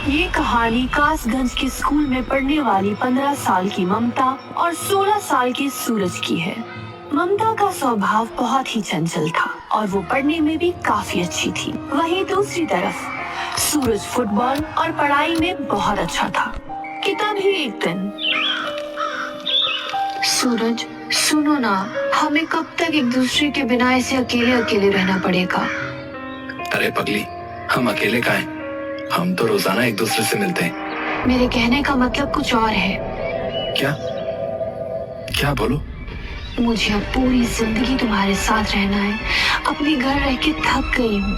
ये कहानी कासगंज के स्कूल में पढ़ने वाली 15 साल की ममता और 16 साल के सूरज की है। ममता का स्वभाव बहुत ही चंचल था और वो पढ़ने में भी काफी अच्छी थी। वहीं दूसरी तरफ सूरज फुटबॉल और पढ़ाई में बहुत अच्छा था। कि तभी एक दिन, सूरज सुनो ना, हमें कब तक एक दूसरे के बिना ऐसे अकेले अकेले रहना पड़ेगा? अरे पगली, हम अकेले का हैं? हम तो रोजाना एक दूसरे से मिलते हैं। मेरे कहने का मतलब कुछ और है। क्या क्या बोलो? मुझे अब पूरी जिंदगी तुम्हारे साथ रहना है। अपने घर रह के थक गई हूँ।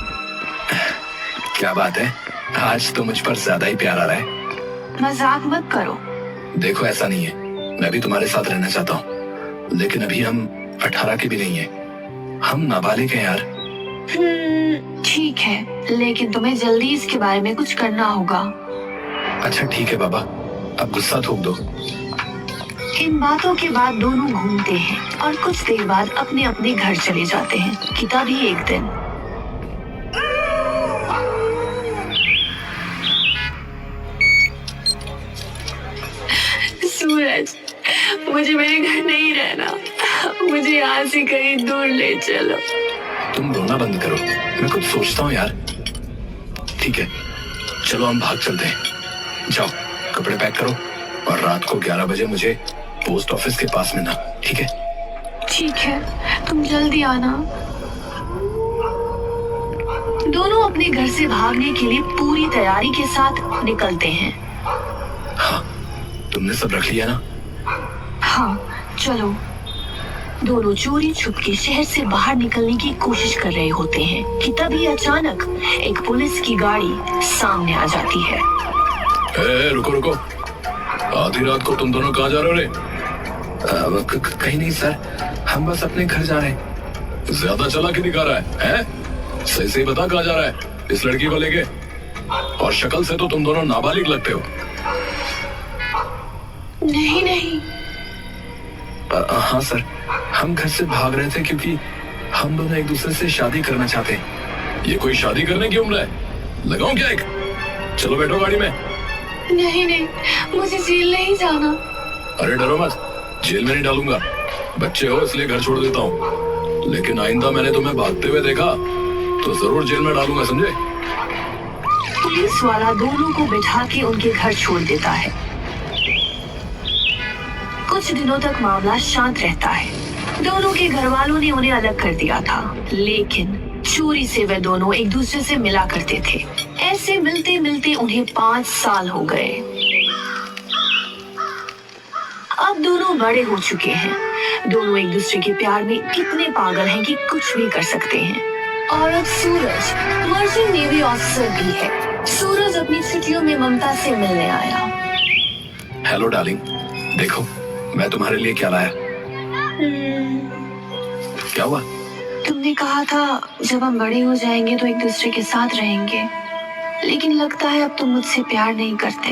क्या बात है, आज तो मुझ पर ज्यादा ही प्यार आ रहा है। मजाक मत करो। देखो ऐसा नहीं है, मैं भी तुम्हारे साथ रहना चाहता हूँ, लेकिन अभी हम 18 के भी नहीं है। हम नाबालिग हैं यार। ठीक है, लेकिन तुम्हें जल्दी इसके बारे में कुछ करना होगा। अच्छा ठीक है बाबा, अब गुस्सा थूक दो। इन बातों के बाद दोनों घूमते हैं और कुछ देर बाद अपने अपने घर चले जाते हैं। कि तभी एक दिन, सूरज, मुझे मेरे घर नहीं रहना। मुझे यहाँ से कहीं दूर ले चलो। तुम रोना बंद करो, मैं कुछ सोचता हूँ यार। ठीक है, चलो हम भाग चलते हैं। जाओ कपड़े पैक करो और रात को 11 बजे मुझे पोस्ट ऑफिस के पास मिलना, ठीक है? ठीक है, तुम जल्दी आना। दोनों अपने घर से भागने के लिए पूरी तैयारी के साथ निकलते हैं। हाँ, तुमने सब रख लिया ना? हाँ, चलो। दोनों चोरी छुप के शहर से बाहर निकलने की कोशिश कर रहे होते हैं कि तभी अचानक एक पुलिस की गाड़ी सामने आ जाती है। रुको रुको, आधी रात को तुम दोनों कहाँ जा रहे हो रे? कहीं नहीं सर, हम बस अपने घर जा रहे हैं। ज्यादा चालाकी दिखा रहा है? सही सही बता कहाँ जा रहा है इस लड़की को लेके? और शक्ल से तो तुम दोनों नाबालिग लगते हो। नहीं नहीं। हाँ सर, हम घर से भाग रहे थे क्योंकि हम दोनों एक दूसरे से शादी करना चाहते हैं। ये कोई शादी करने की उम्र है? लगाऊं क्या एक? चलो बैठो गाड़ी में। नहीं नहीं, मुझे जेल नहीं जाना। अरे डरो मत, जेल में नहीं डालूंगा। बच्चे हो इसलिए घर छोड़ देता हूँ, लेकिन आइंदा मैंने तुम्हें भागते हुए देखा तो जरूर जेल में डालूंगा, समझे? पुलिस वाला दोनों को बिठा के उनके घर छोड़ देता है। कुछ दिनों तक मामला शांत रहता है। दोनों के घर वालों ने उन्हें अलग कर दिया था, लेकिन चोरी से वे दोनों एक दूसरे से मिला करते थे। ऐसे मिलते मिलते उन्हें 5 साल हो गए। अब दोनों बड़े हो चुके हैं। दोनों एक दूसरे के प्यार में इतने पागल हैं कि कुछ भी कर सकते हैं। और अब सूरज मर्चेंट नेवी ऑफिसर भी है। सूरज अपनी छुट्टियों में ममता से मिलने आया। हेलो डार्लिंग, देखो मैं तुम्हारे लिए क्या लाया। क्या हुआ? तुमने कहा था जब हम बड़े हो जाएंगे तो एक दूसरे के साथ रहेंगे, लेकिन लगता है अब तुम मुझसे प्यार नहीं करते।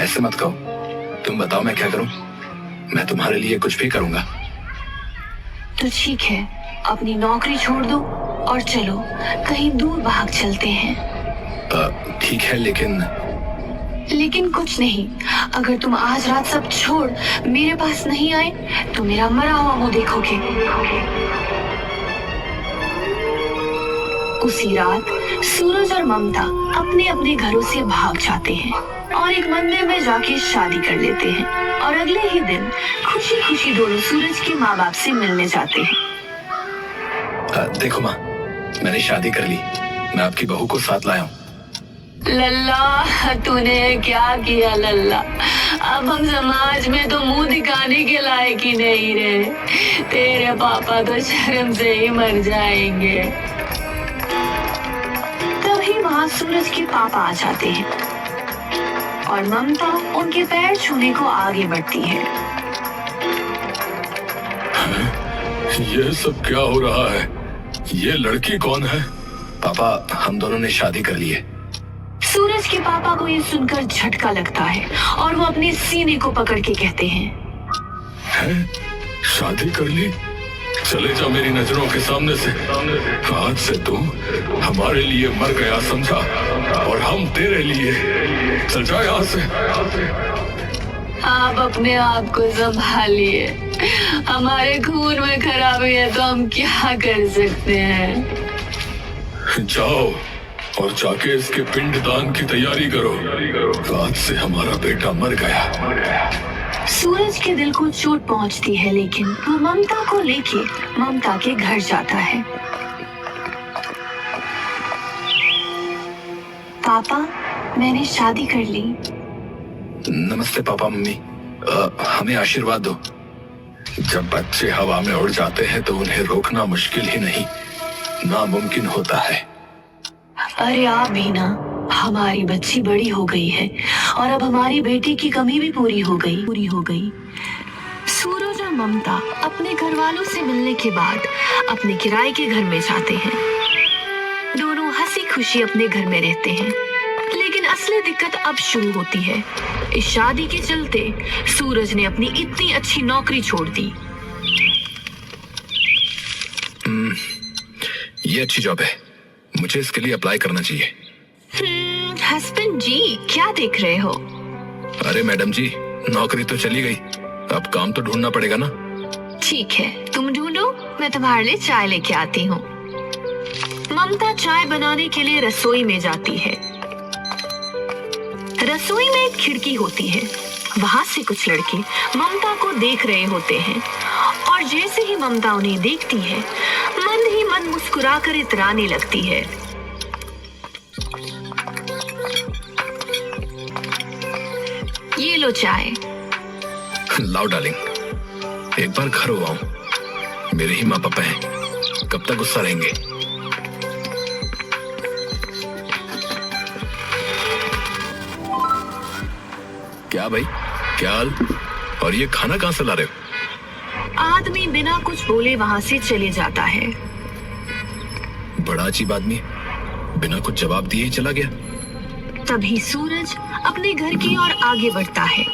ऐसे मत कहो, तुम बताओ मैं क्या करूं? मैं तुम्हारे लिए कुछ भी करूंगा। तो ठीक है, अपनी नौकरी छोड़ दो और चलो कहीं दूर भाग चलते हैं। ठीक है, लेकिन कुछ नहीं। अगर तुम आज रात सब छोड़ मेरे पास नहीं आए तो मेरा मरा हुआ मुंह देखोगे। उसी रात सूरज और ममता अपने अपने घरों से भाग जाते हैं और एक मंदिर में जाके शादी कर लेते हैं। और अगले ही दिन खुशी खुशी दोनों सूरज के माँ बाप से मिलने जाते हैं। देखो माँ, मैंने शादी कर ली। मैं आपकी बहू को साथ लाया हूँ। लल्ला, तूने क्या किया लल्ला? अब हम समाज में तो मुंह दिखाने के लायक ही नहीं रहे। तेरे पापा तो शर्म से ही मर जाएंगे। तभी वहाँ सूरज के पापा आ जाते हैं और ममता उनके पैर छूने को आगे बढ़ती है। ये सब क्या हो रहा है? ये लड़की कौन है? पापा, हम दोनों ने शादी कर ली है। सूरज के पापा को ये सुनकर झटका लगता है और वो अपने सीने को पकड़ के कहते हैं, शादी कर ली? चले जा मेरी नजरों के सामने से। आज से तू हमारे लिए मर गया समझा, और हम तेरे लिए चल जा यहाँ से। आप अपने आप को संभालिए, हमारे खून में खराबी है तो हम क्या कर सकते हैं। जाओ और जाके इसके पिंड दान की तैयारी करो। आज से हमारा बेटा मर गया। सूरज के दिल को चोट पहुंचती है, लेकिन वो ममता को लेके ममता के घर जाता है। पापा, मैंने शादी कर ली। नमस्ते पापा मम्मी। हमें आशीर्वाद दो। जब बच्चे हवा में उड़ जाते हैं तो उन्हें रोकना मुश्किल ही नहीं, नामुमकिन होता है। अरे आप भी ना, हमारी बच्ची बड़ी हो गई है और अब हमारी बेटी की कमी भी पूरी हो गई। सूरज और ममता अपने घर वालों से मिलने के बाद अपने किराए के घर में जाते हैं। दोनों हंसी खुशी अपने घर में रहते हैं, लेकिन असली दिक्कत अब शुरू होती है। इस शादी के चलते सूरज ने अपनी इतनी अच्छी नौकरी छोड़ दी। ये अच्छी जॉब है, मुझे इसके लिए अप्लाई करना चाहिए। हस्बैंड जी, क्या देख रहे हो? अरे मैडम जी, नौकरी तो चली गई, अब काम तो ढूंढना पड़ेगा ना। ठीक है, तुम ढूंढो, मैं तुम्हारे लिए चाय लेके आती हूँ। ममता चाय बनाने के लिए रसोई में जाती है। रसोई में एक खिड़की होती है, वहां से कुछ लड़के ममता को देख रहे होते हैं और जैसे ही ममता उन्हें देखती है, मन ही मन मुस्कुराकर इतराने लगती है। ये लो चाय। लाओ डार्लिंग, एक बार घर हो आओ, मेरे ही माँ पापा हैं, कब तक गुस्सा रहेंगे। क्या भाई, क्या हाल? और ये खाना कहाँ से ला रहे हो? आदमी बिना कुछ बोले वहां से चले जाता है। बड़ा अजीब आदमी, बिना कुछ जवाब दिए ही चला गया। तभी सूरज अपने घर की ओर आगे बढ़ता है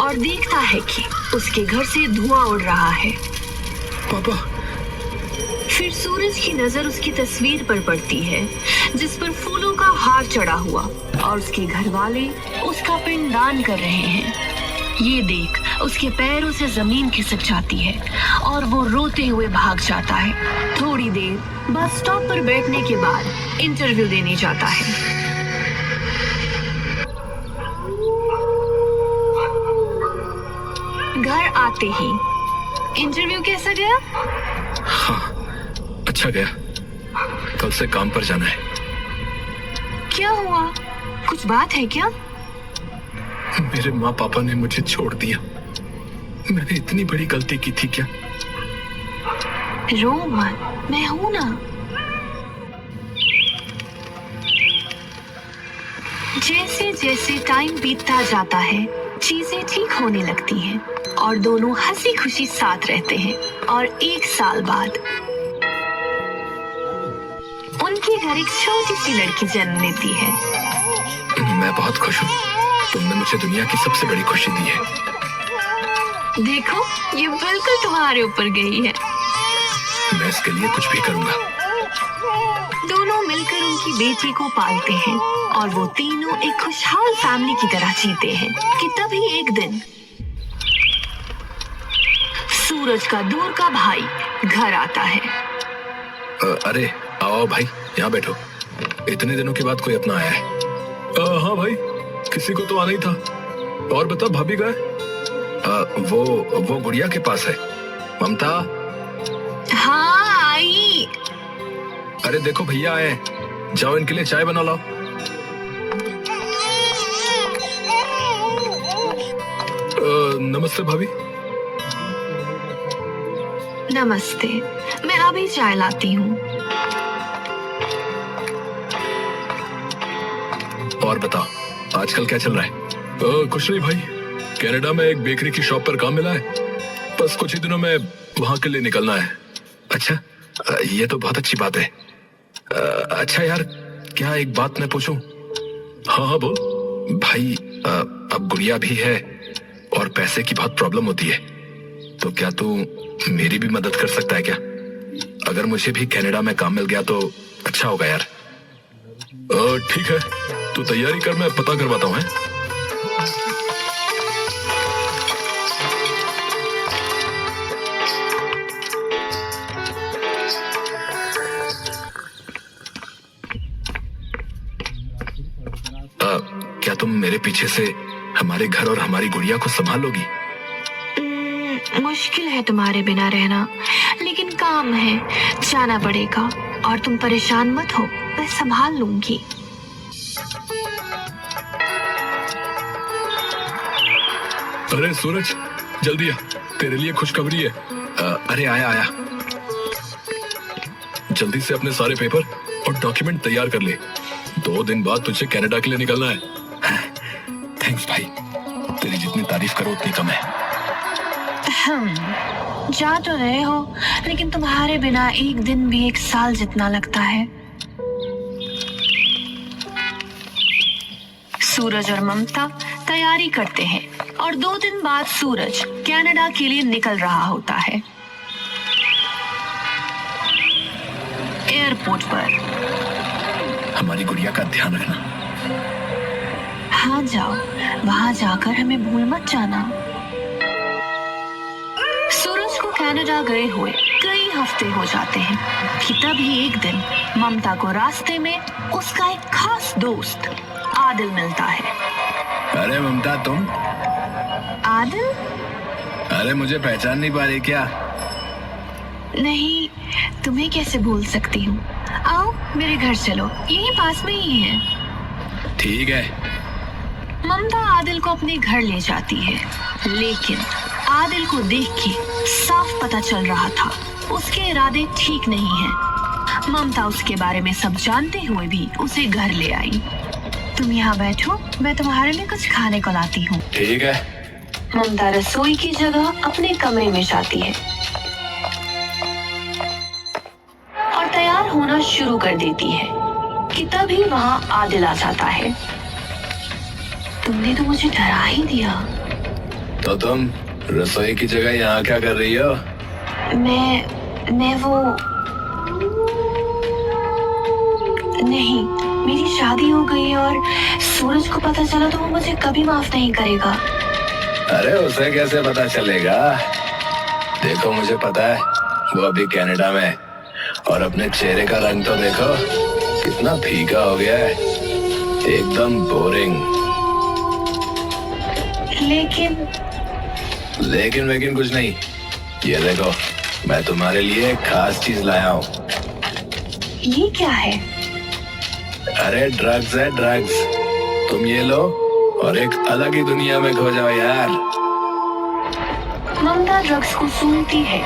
और देखता है कि उसके घर से धुआं उड़ रहा है। पापा। फिर सूरज की नजर उसकी तस्वीर पर पड़ती है, जिस पर फूलों का हार चढ़ा हुआ और उसके घर वाले उसका पिंडदान कर रहे हैं। ये देख उसके पैरों से जमीन खिसक जाती है और वो रोते हुए भाग जाता है। थोड़ी देर बस स्टॉप पर बैठने के बाद इंटरव्यू देने जाता है। घर आते ही इंटरव्यू कैसा गया? हाँ, अच्छा गया। कल से काम पर जाना है। क्या हुआ, कुछ बात है क्या? मेरे माँ पापा ने मुझे छोड़ दिया। मैंने इतनी बड़ी गलती की थी क्या? रो मत, मैं हूं ना। जैसे जैसे टाइम बीतता जाता है, चीजें ठीक होने लगती हैं और दोनों हंसी खुशी साथ रहते हैं। और 1 साल बाद उनके घर एक छोटी सी लड़की जन्म लेती है। मैं बहुत खुश हूँ, तुमने मुझे दुनिया की सबसे बड़ी खुशी दी है। देखो, ये बिल्कुल तुम्हारे ऊपर गई है। मैं इसके लिए कुछ भी करूँगा। दोनों मिलकर उनकी बेटी को पालते हैं और वो तीनों एक खुशहाल फैमिली की तरह जीते हैं कि तभी एक दिन सूरज का दूर का भाई घर आता है। अरे आओ भाई, यहाँ बैठो। इतने दिनों के बाद कोई अपना आया है। हाँ भाई, किसी को तो आना ही था। और बता, भाभी गए? वो गुड़िया के पास है। ममता। हाँ, आई। अरे देखो भैया आए, जाओ इनके लिए चाय बना लाओ। नमस्ते भाभी। नमस्ते, मैं अभी चाय लाती हूँ। और बताओ, आजकल क्या चल रहा है? कुछ नहीं भाई, कनाडा में एक बेकरी की शॉप पर काम मिला है, बस कुछ ही दिनों में वहां के लिए निकलना है। अच्छा, ये तो बहुत अच्छी बात है। अच्छा यार, क्या एक बात मैं पूछूं? हाँ हाँ बोल भाई। अब गुड़िया भी है और पैसे की बहुत प्रॉब्लम होती है, तो क्या तू मेरी भी मदद कर सकता है क्या? अगर मुझे भी कनाडा में काम मिल गया तो अच्छा होगा यार। ठीक है, तू तैयारी कर, मैं पता करवाता हूँ। क्या तुम मेरे पीछे से हमारे घर और हमारी गुड़िया को संभालोगी? मुश्किल है तुम्हारे बिना रहना, लेकिन काम है, जाना पड़ेगा। और तुम परेशान मत हो, मैं संभाल लूंगी। अरे सूरज, जल्दी आ, तेरे लिए खुशखबरी है। अरे आया। जल्दी से अपने सारे पेपर और डॉक्यूमेंट तैयार कर ले। 2 दिन बाद तुझे कनाडा के लिए निकलना है। थैंक्स भाई, तेरी जितनी तारीफ करो उतनी कम है। जा तो रहे हो, लेकिन तुम्हारे बिना एक दिन भी 1 साल जितना लगता है। सूरज और ममता तैयारी करते हैं और 2 दिन बाद सूरज कनाडा के लिए निकल रहा होता है। एयरपोर्ट पर हमारी गुड़िया का ध्यान रखना। हाँ जाओ, वहां जाकर हमें भूल मत जाना। सूरज को कनाडा गए हुए कई हफ्ते हो जाते हैं कि तभी एक दिन ममता को रास्ते में उसका एक खास दोस्त आदिल मिलता है। अरे ममता, तुम? आदिल? अरे मुझे पहचान नहीं पा रही क्या? नहीं, तुम्हें कैसे भूल सकती हूँ। आओ मेरे घर चलो, यहीं पास में ही है। ठीक है। ममता आदिल को अपने घर ले जाती है, लेकिन आदिल को देख के साफ पता चल रहा था उसके इरादे ठीक नहीं हैं। ममता उसके बारे में सब जानते हुए भी उसे घर ले आई। तुम यहाँ बैठो, मैं तुम्हारे लिए कुछ खाने को लाती हूँ। ठीक है। ममता रसोई की जगह अपने कमरे में जाती है और तैयार होना शुरू कर देती है कि तभी वहाँ आदिल आ जाता है। तुमने तो मुझे डरा ही दिया। तो तुम रसोई की जगह यहाँ क्या कर रही हो? मैं वो नहीं, मेरी शादी हो गई और सूरज को पता चला तो वो मुझे कभी माफ नहीं करेगा। अरे उसे कैसे पता चलेगा? देखो, मुझे पता है वो अभी कनाडा में है और अपने चेहरे का रंग तो देखो, कितना फीका हो गया है, एकदम बोरिंग। लेकिन कुछ नहीं। ये देखो, मैं तुम्हारे लिए एक खास चीज लाया हूँ। ये क्या है? अरे ड्रग्स है, ड्रग्स। तुम ये लो और एक अलग ही दुनिया में खो जाओ यार। ममता ड्रग्स को सूंघती है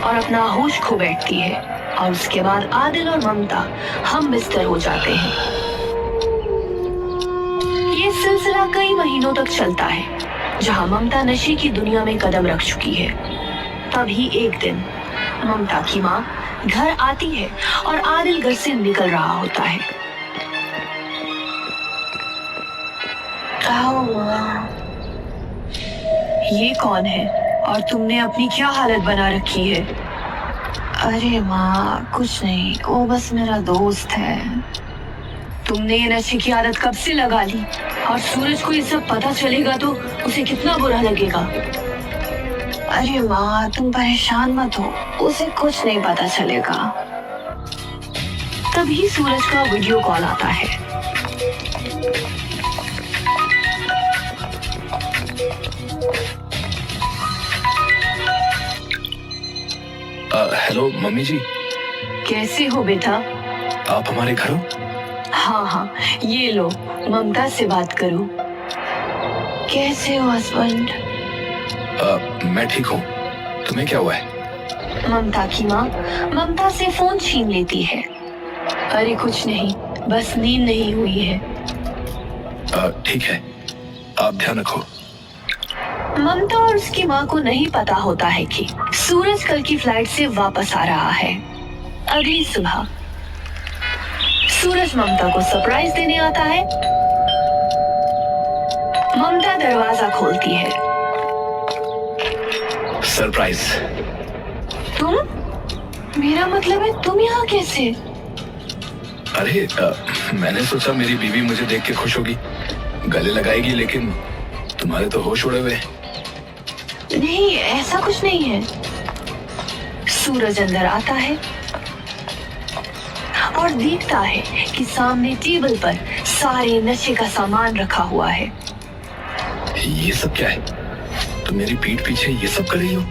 और अपना होश खो बैठती है और उसके बाद आदिल और ममता हम बिस्तर हो जाते हैं। ये सिलसिला कई महीनों तक चलता है, जहां ममता नशे की दुनिया में कदम रख चुकी है। तभी एक दिन ममता की माँ घर आती है और आदिल घर से निकल रहा होता है। आओ माँ। ये कौन है और तुमने अपनी क्या हालत बना रखी है? अरे माँ, कुछ नहीं, वो बस मेरा दोस्त है। तुमने ये नशे की आदत कब से लगा ली? और सूरज को ये सब पता चलेगा तो उसे कितना बुरा लगेगा। अरे माँ, तुम परेशान मत हो, उसे कुछ नहीं पता चलेगा। तभी सूरज का वीडियो कॉल आता है। हेलो मम्मी जी। कैसे हो बेटा? आप हमारे घर हो? हाँ, ये लो, ममता से बात करो। कैसे हो हस्बैंड? मैं ठीक हूँ, तुम्हें क्या हुआ है? ममता की माँ ममता से फोन छीन लेती है। अरे कुछ नहीं, बस नींद नहीं हुई है। ठीक है, आप ध्यान रखो। ममता और उसकी माँ को नहीं पता होता है कि सूरज कल की फ्लाइट से वापस आ रहा है। अगली सुबह सूरज ममता को सरप्राइज देने आता है। ममता दरवाजा खोलती है। सरप्राइज? तुम? मेरा मतलब है तुम यहाँ कैसे? अरे मैंने सोचा मेरी बीवी मुझे देख के खुश होगी, गले लगाएगी, लेकिन तुम्हारे तो होश उड़े हुए। नहीं, ऐसा कुछ नहीं है। सूरज अंदर आता है और देखता है कि सामने टेबल पर सारे नशे का सामान रखा हुआ है। ये सब क्या है? तुम मेरी पीठ पीछे ये सब कर रही हो?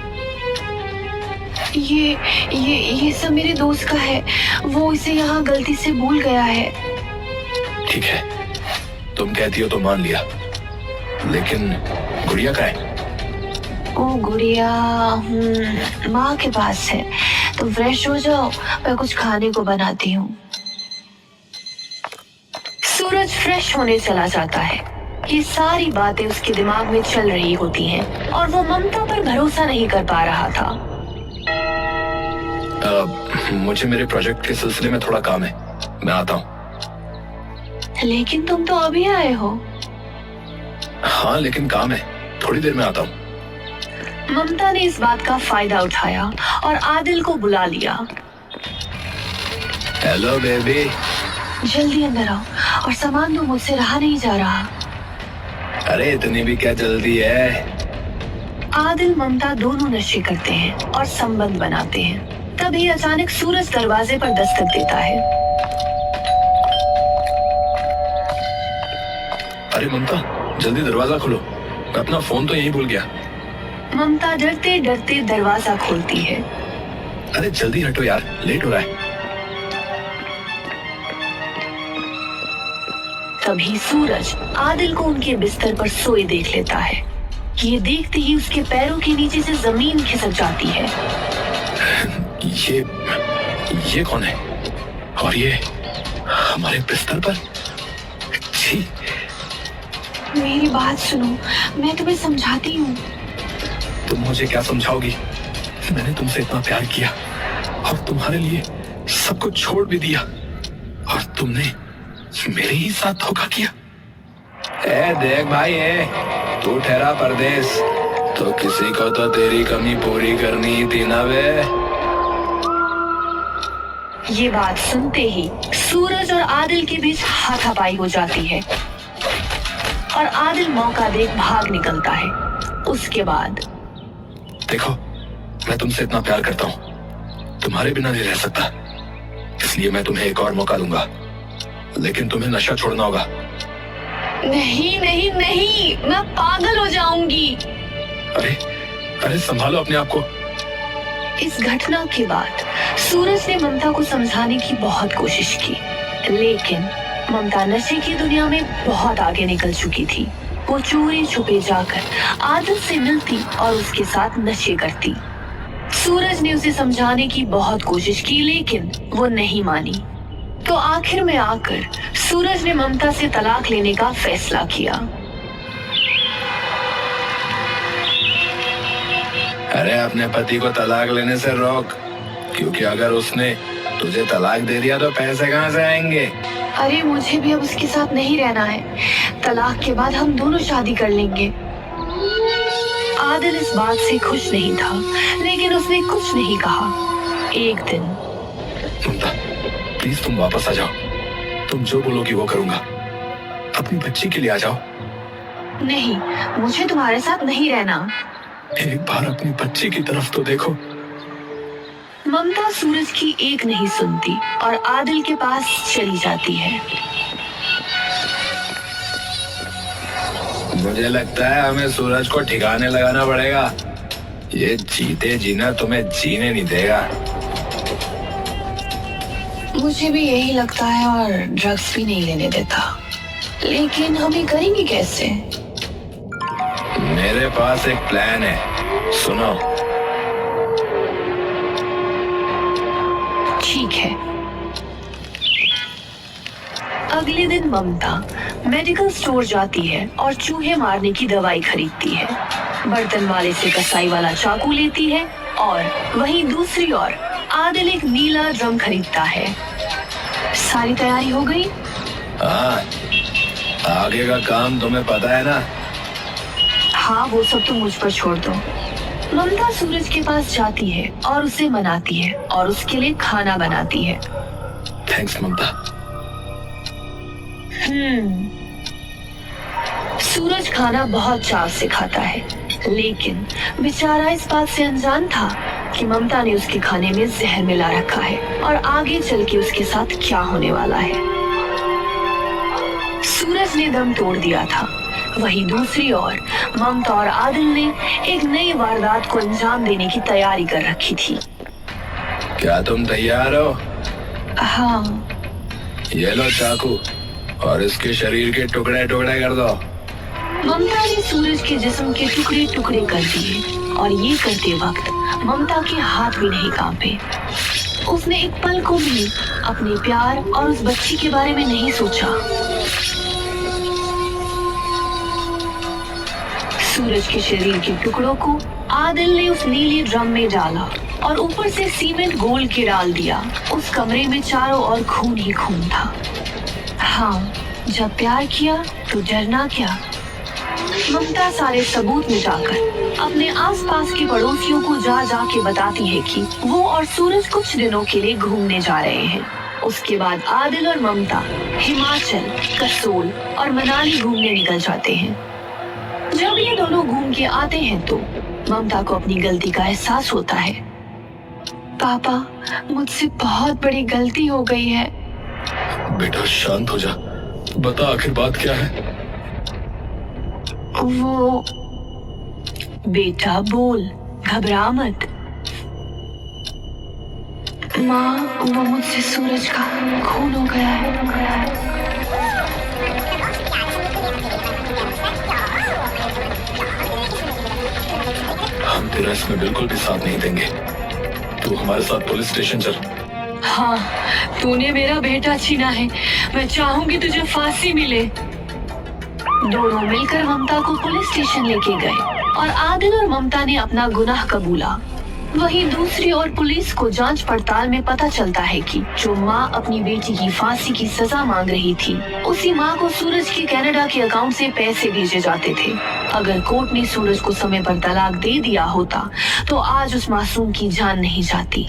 ये सब मेरे दोस्त का है। वो इसे यहाँ गलती से भूल गया है। ठीक है, तुम कहती हो तो मान लिया, लेकिन गुड़िया कहाँ है? ओ गुड़िया माँ के पास है। तुम फ्रेश हो जाओ, मैं कुछ खाने को बनाती हूँ। सूरज फ्रेश होने चला जाता है। ये सारी बातें उसके दिमाग में चल रही होती हैं और वो ममता पर भरोसा नहीं कर पा रहा था। मुझे मेरे प्रोजेक्ट के सिलसिले में थोड़ा काम है, मैं आता हूँ। लेकिन तुम तो अभी आए हो। हाँ, लेकिन काम है, थोड़ी देर में आता हूँ। ममता ने इस बात का फायदा उठाया और आदिल को बुला लिया। Hello baby. जल्दी अंदर आओ और सामान तो मुझसे रहा नहीं जा रहा। अरे इतनी भी क्या जल्दी है? आदिल ममता दोनों नशे करते हैं और संबंध बनाते हैं। तभी अचानक सूरज दरवाजे पर दस्तक देता है। अरे ममता, जल्दी दरवाजा खोलो, मैं अपना फोन तो यहीं भूल गया। ममता डरते डरते दरवाजा खोलती है। अरे जल्दी हटो यार, लेट हो रहा है। तभी सूरज आदिल को उनके बिस्तर पर सोए देख लेता है। ये देखते ही उसके पैरों के नीचे से जमीन खिसक जाती है। ये कौन है? और ये हमारे बिस्तर पर? छी। मेरी बात सुनो, मैं तुम्हें समझाती हूँ। तुम मुझे क्या समझाओगी? मैंने तुमसे इतना प्यार किया और तुम्हारे लिए सब कुछ छोड़ भी दिया, और तुमने मेरे ही साथ धोखा किया। ए देख भाई, तू ठहरा परदेश, तो किसी को तो तेरी कमी पूरी करनी ही थी ना वे। ये बात सुनते ही सूरज और आदिल के बीच हाथापाई हो जाती है और आदिल मौका देख भाग निकलता है। उसके बाद देखो, मैं तुमसे इतना प्यार करता हूँ, तुम्हारे बिना नहीं रह सकता, इसलिए मैं तुम्हें एक और मौका दूंगा, लेकिन तुम्हें नशा छोड़ना होगा। नहीं नहीं नहीं, मैं पागल हो जाऊंगी। अरे संभालो अपने आप को। इस घटना के बाद सूरज ने ममता को समझाने की बहुत कोशिश की, लेकिन ममता नशे की दुनिया में बहुत आगे निकल चुकी थी। वो चोरी छुपे जाकर आदिल से मिलती और उसके साथ नशे करती। सूरज ने उसे समझाने की बहुत कोशिश की, लेकिन वो नहीं मानी। तो आखिर में आकर सूरज ने ममता से तलाक लेने का फैसला किया। अरे अपने पति को तलाक लेने से रोक, क्योंकि अगर उसने तुझे तलाक दे दिया तो पैसे कहाँ से आएंगे? अरे मुझे भी अब उसके साथ नहीं रहना है। तलाक के बाद हम दोनों शादी कर लेंगे। आदिल इस बात से खुश नहीं था, लेकिन उसने कुछ नहीं कहा। एक दिन ममता, प्लीज तुम वापस आ जाओ, तुम जो बोलोगी वो करूंगा। अपनी बच्ची के लिए आ जाओ। नहीं, मुझे तुम्हारे साथ नहीं रहना। एक बार अपनी बच्ची की तरफ तो देखो। ममता सूरज की एक नहीं सुनती और आदिल के पास चली जाती है। मुझे लगता है हमें सूरज को ठिकाने लगाना पड़ेगा। ये जीते जीना तुम्हें जीने नहीं देगा। मुझे भी यही लगता है, और ड्रग्स भी नहीं लेने देता। लेकिन हम ये करेंगे कैसे? मेरे पास एक प्लान है, सुनो। ठीक है। अगले दिन ममता मेडिकल स्टोर जाती है और चूहे मारने की दवाई खरीदती है। बर्तन वाले से कसाई वाला चाकू लेती है और वहीं दूसरी ओर आदिल एक नीला ड्रम खरीदता है। सारी तैयारी हो गई? हाँ, आगे का काम तुम्हें पता है ना। हाँ, वो सब तो मुझ पर छोड़ दो। ममता सूरज के पास जाती है और उसे मनाती है और उसके लिए खाना बनाती है। थैंक्स ममता। सूरज खाना बहुत चाव से खाता है, लेकिन बेचारा इस बात से अनजान था कि ममता ने उसके खाने में जहर मिला रखा है और आगे चल के उसके साथ क्या होने वाला है। सूरज ने दम तोड़ दिया था। वहीं दूसरी ओर ममता और आदिल ने एक नई वारदात को अंजाम देने की तैयारी कर रखी थी। क्या तुम तैयार हो? हाँ। ये लो चाकू और इसके शरीर के टुकड़े टुकड़े कर दो। ममता ने सूरज के जिस्म के टुकड़े टुकड़े कर दिए और ये करते वक्त ममता के हाथ भी नहीं कांपे। उसने एक पल को भी अपने प्यार और उस बच्ची के बारे में नहीं सोचा। सूरज के शरीर के टुकड़ों को आदिल ने उस नीले ड्रम में डाला और ऊपर से सीमेंट गोल के डाल दिया। उस कमरे में चारों ओर खून ही खून था। हाँ, जब प्यार किया तो डरना क्या। ममता सारे सबूत मिटाकर अपने आसपास के पड़ोसियों को जा जा के बताती है कि वो और सूरज कुछ दिनों के लिए घूमने जा रहे हैं। उसके बाद आदिल और ममता हिमाचल, कसोल और मनाली घूमने निकल जाते हैं। जब ये दोनों घूम के आते हैं तो ममता को अपनी गलती का एहसास होता है। पापा, मुझसे बहुत बड़ी गलती हो गई है। बेटा शांत हो जा, बता आखिर बात क्या है। वो बेटा बोल, घबरा मत। माँ, वो मुझसे सूरज का खून हो गया है। हम तेरा इसमें बिल्कुल भी साथ नहीं देंगे। तू हमारे साथ पुलिस स्टेशन चल। हाँ, तूने मेरा बेटा छीना है। मैं चाहूंगी तुझे फांसी मिले। दोनों मिलकर ममता को पुलिस स्टेशन लेके गए और आदिल और ममता ने अपना गुनाह कबूला। वहीं दूसरी ओर पुलिस को जांच पड़ताल में पता चलता है कि जो माँ अपनी बेटी की फांसी की सजा मांग रही थी, उसी माँ को सूरज के कनाडा के अकाउंट से पैसे भेजे जाते थे। अगर कोर्ट ने सूरज को समय पर तलाक दे दिया होता तो आज उस मासूम की जान नहीं जाती।